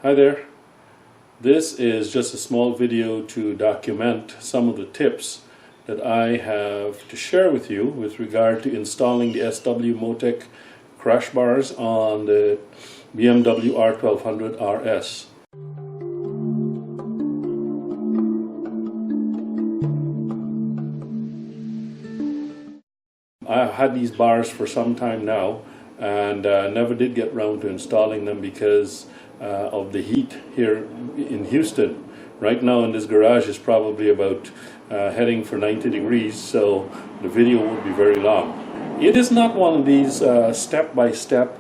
Hi there. This is just a small video to document some of the tips that I have to share with you with regard to installing the SW-Motech crash bars on the BMW R1200RS. I've had these bars for some time now and never did get around to installing them because of the heat here in Houston. Right now in this garage is probably about heading for 90 degrees, so the video would be very long. It is not one of these step-by-step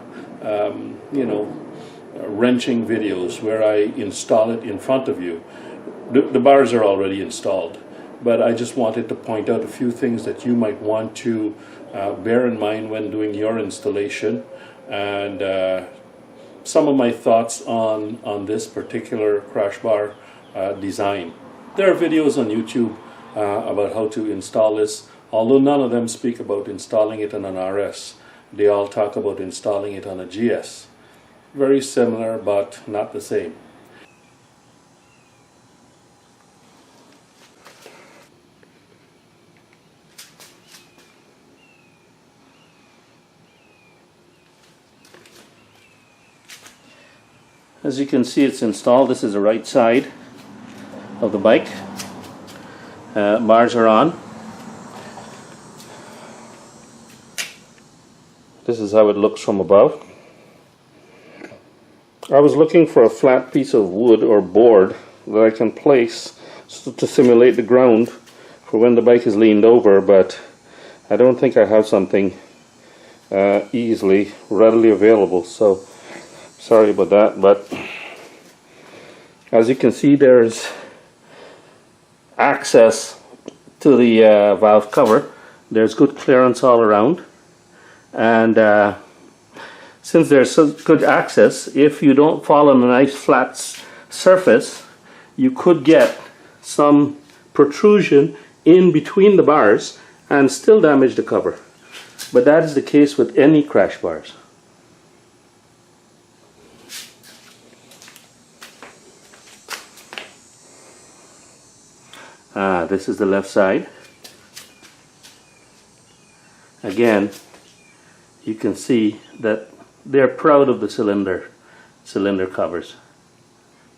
wrenching videos where I install it in front of you. The bars are already installed, but I just wanted to point out a few things that you might want to bear in mind when doing your installation, and some of my thoughts on this particular crash bar design. There are videos on YouTube about how to install this, although none of them speak about installing it on an RS. They all talk about installing it on a GS. Very similar, but not the same. As you can see, it's installed. This is the right side of the bike. Bars are on. This is how it looks from above. I was looking for a flat piece of wood or board that I can place to simulate the ground for when the bike is leaned over, but I don't think I have something readily available, so sorry about that. But as you can see, there's access to the valve cover. There's good clearance all around, and since there's so good access, if you don't fall on a nice flat surface, you could get some protrusion in between the bars and still damage the cover. But that is the case with any crash bars. This is the left side. Again, you can see that they're proud of the cylinder covers,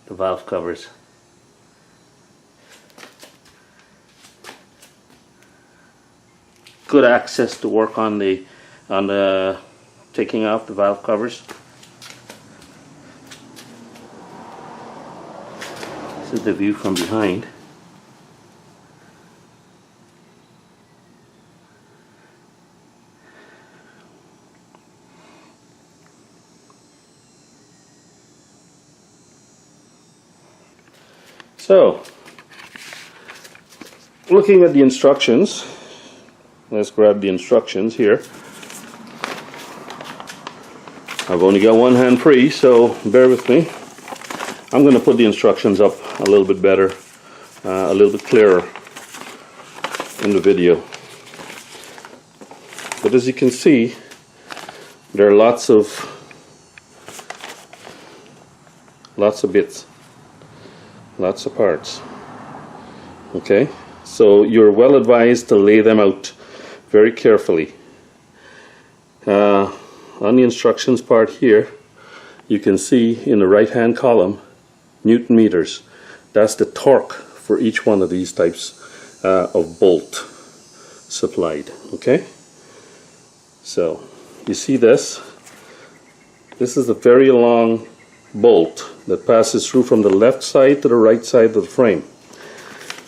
the valve covers. Good access to work on the taking off the valve covers. This is the view from behind. So, looking at the instructions, let's grab the instructions here. I've only got one hand free, so bear with me. I'm going to put the instructions up a little bit better, a little bit clearer in the video. But as you can see, there are lots of bits. Lots of parts. Okay, so you're well advised to lay them out very carefully. On the instructions part here, you can see in the right hand column Newton meters. That's the torque for each one of these types of bolt supplied. Okay, so you see this is a very long bolt that passes through from the left side to the right side of the frame.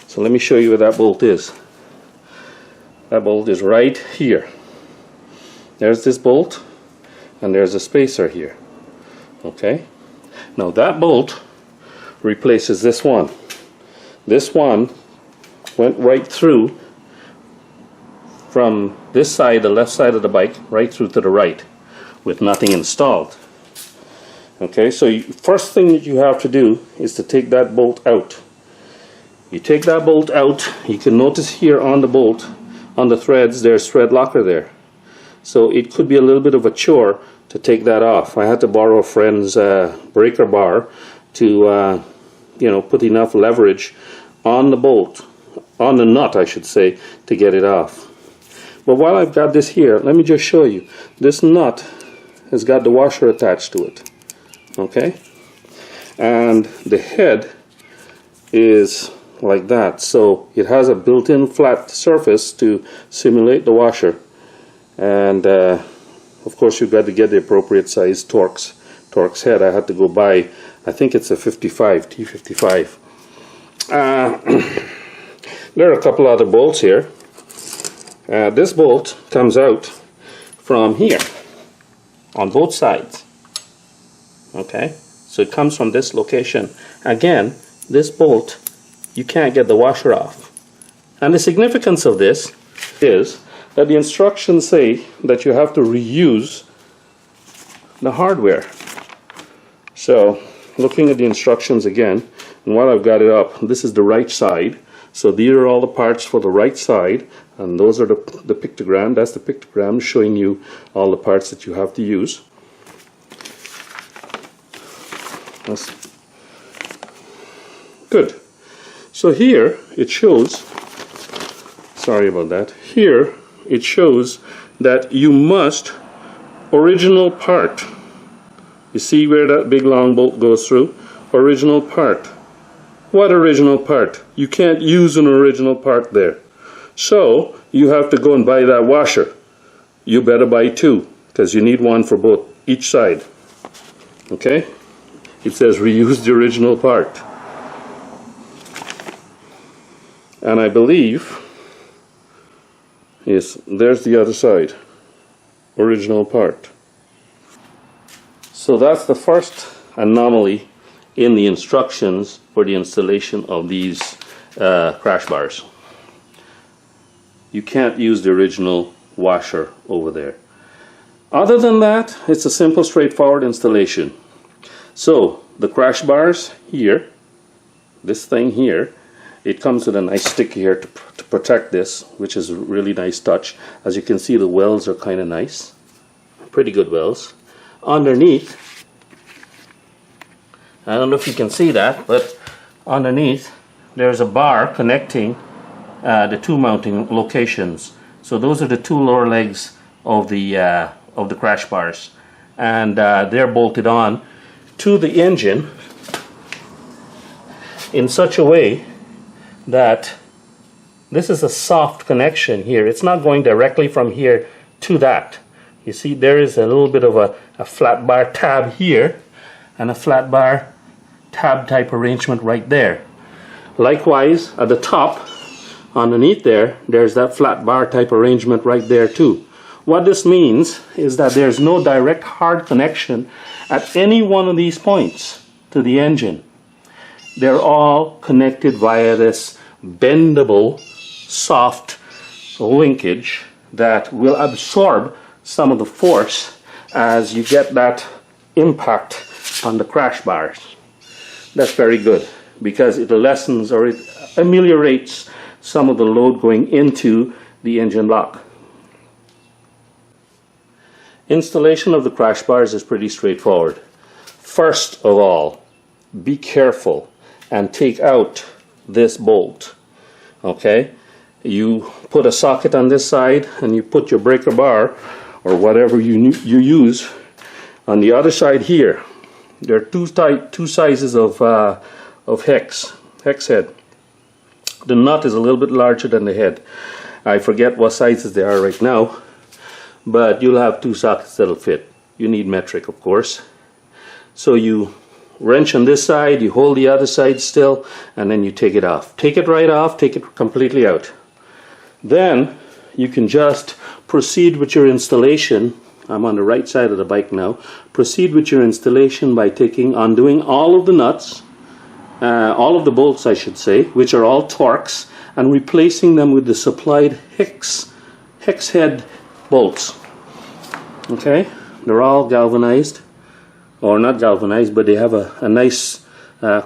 So let me show you where that bolt is. That bolt is right here. There's this bolt, and there's a spacer here. Okay, now that bolt replaces this one. This one went right through from this side, the left side of the bike, right through to the right with nothing installed. Okay, so first thing that you have to do is to take that bolt out. You take that bolt out, you can notice here on the bolt, on the threads, there's thread locker there. So it could be a little bit of a chore to take that off. I had to borrow a friend's breaker bar to put enough leverage on the bolt, on the nut I should say, to get it off. But while I've got this here, let me just show you. This nut has got the washer attached to it. Okay? And the head is like that, so it has a built-in flat surface to simulate the washer. And of course you've got to get the appropriate size Torx head. I had to go buy, I think it's a 55, T55. There are a couple other bolts here. This bolt comes out from here on both sides. Okay, so it comes from this location. Again, this bolt, you can't get the washer off. And the significance of this is that the instructions say that you have to reuse the hardware. So, looking at the instructions again, and while I've got it up, this is the right side. So these are all the parts for the right side, and those are the pictogram. That's the pictogram showing you all the parts that you have to use. That's good. So here it shows, sorry about that, here it shows that you must original part. You see where that big long bolt goes through? Original part. What original part? You can't use an original part there. So you have to go and buy that washer. You better buy two, because you need one for each side. Okay? It says reuse the original part. And I believe, yes, there's the other side. Original part. So that's the first anomaly in the instructions for the installation of these crash bars. You can't use the original washer over there. Other than that, it's a simple, straightforward installation. So the crash bars here, this thing here, it comes with a nice stick here to protect this, which is a really nice touch. As you can see, the welds are kind of nice, pretty good welds. Underneath, I don't know if you can see that, but underneath there's a bar connecting the two mounting locations. So those are the two lower legs of the crash bars, and they're bolted on to the engine in such a way that this is a soft connection here. It's not going directly from here to that. You see, there is a little bit of a flat bar tab here and a flat bar tab type arrangement right there. Likewise, at the top, underneath there, there's that flat bar type arrangement right there too. What this means is that there's no direct hard connection at any one of these points to the engine. They're all connected via this bendable, soft linkage that will absorb some of the force as you get that impact on the crash bars. That's very good because it lessens or it ameliorates some of the load going into the engine block. Installation of the crash bars is pretty straightforward. First of all, be careful and take out this bolt. Okay, you put a socket on this side and you put your breaker bar or whatever you use on the other side here. There are two sizes of hex head. The nut is a little bit larger than the head. I forget what sizes they are right now, but you'll have two sockets that'll fit. You need metric, of course. So you wrench on this side, you hold the other side still, and then you take it off. Take it right off, take it completely out. Then you can just proceed with your installation. I'm on the right side of the bike now. Proceed with your installation by undoing all of the nuts, all of the bolts I should say, which are all Torx, and replacing them with the supplied hex head bolts. Okay, they're all galvanized, or not galvanized, but they have a nice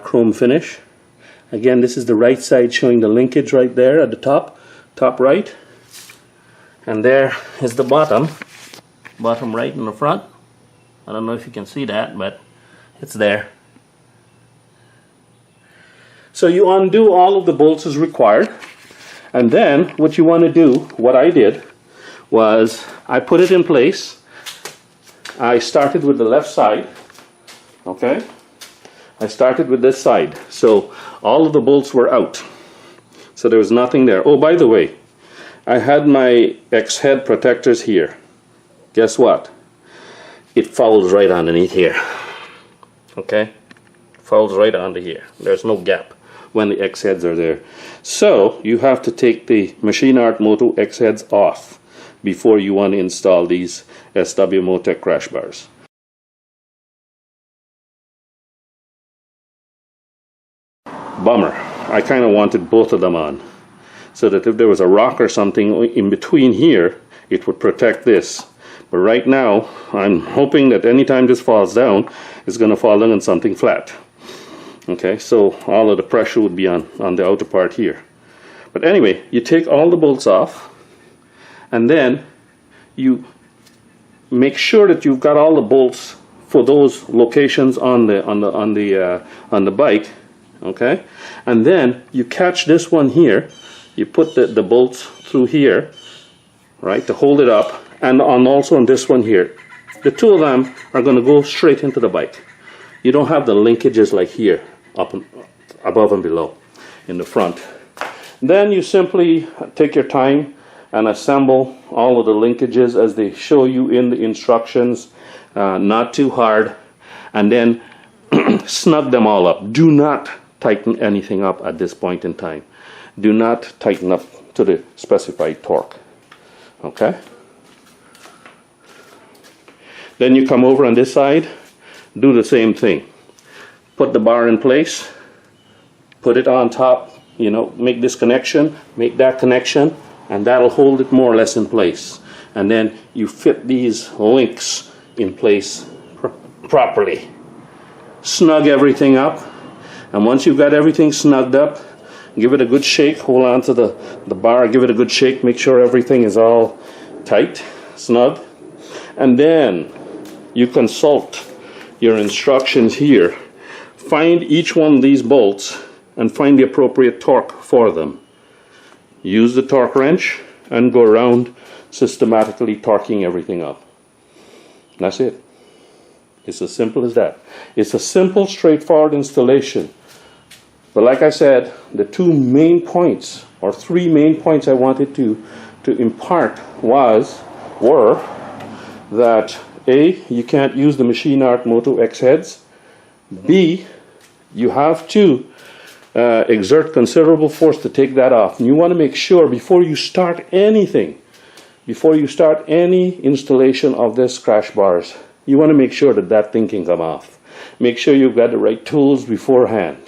chrome finish. Again, this is the right side showing the linkage right there at the top right, and there is the bottom right in the front. I don't know if you can see that, but it's there. So you undo all of the bolts as required, and then what you want to do, what I did, was I put it in place. I started with the left side, okay? I started with this side, so all of the bolts were out. So there was nothing there. Oh, by the way, I had my X-head protectors here. Guess what? It follows right underneath here. Okay? Follows right under here. There's no gap when the X-heads are there. So you have to take the Machine Art Moto X-heads off before you want to install these SW-Motech crash bars. Bummer. I kind of wanted both of them on, so that if there was a rock or something in between here, it would protect this. But right now, I'm hoping that anytime this falls down, it's going to fall down on something flat. Okay, so all of the pressure would be on the outer part here. But anyway, you take all the bolts off, and then you make sure that you've got all the bolts for those locations on the bike. Okay, and then you catch this one here. You put the bolts through here, right, to hold it up, and also on this one here. The two of them are going to go straight into the bike. You don't have the linkages like here, up and above and below in the front. Then you simply take your time and assemble all of the linkages as they show you in the instructions, not too hard, and then snug them all up. Do not tighten anything up at this point in time. Do not tighten up to the specified torque. Okay? Then you come over on this side, do the same thing. Put the bar in place, put it on top, you know, make this connection, make that connection, and that'll hold it more or less in place. And then you fit these links in place properly. Snug everything up, and once you've got everything snugged up, give it a good shake, hold on to the bar, give it a good shake, make sure everything is all tight, snug, and then you consult your instructions here. Find each one of these bolts and find the appropriate torque for them. Use the torque wrench and go around systematically torquing everything up. That's it. It's as simple as that. It's a simple, straightforward installation. But like I said, the two main points, or three main points I wanted to impart were that A, you can't use the Machine Art Moto X heads. B, you have to exert considerable force to take that off. And you want to make sure before you start anything, before you start any installation of this crash bars, you want to make sure that that thing can come off. Make sure you've got the right tools beforehand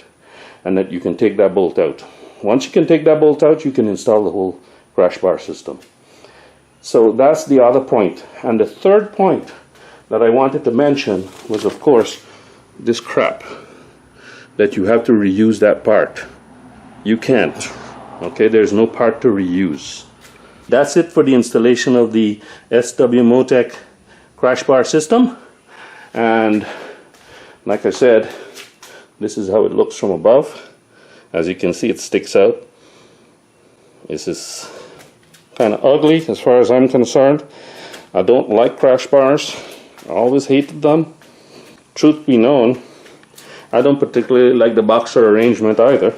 and that you can take that bolt out. Once you can take that bolt out, you can install the whole crash bar system. So that's the other point. And the third point that I wanted to mention was, of course, this crap, that you have to reuse that part. You can't. Okay, there's no part to reuse. That's it for the installation of the SW-Motech crash bar system. And like I said, this is how it looks from above. As you can see, it sticks out. This is kind of ugly as far as I'm concerned. I don't like crash bars. I always hated them. Truth be known, I don't particularly like the boxer arrangement either,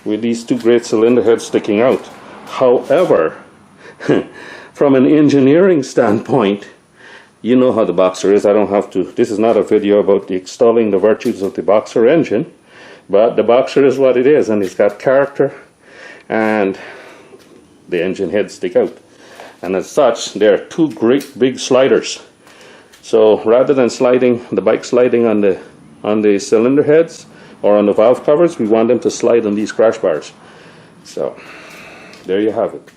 with these two great cylinder heads sticking out. However, from an engineering standpoint, you know how the boxer is. I don't have to. This is not a video about extolling the virtues of the boxer engine, but the boxer is what it is, and it's got character, and the engine heads stick out. And as such, they're two great big sliders. So rather than the bike sliding on the cylinder heads or on the valve covers, we want them to slide on these crash bars. So there you have it.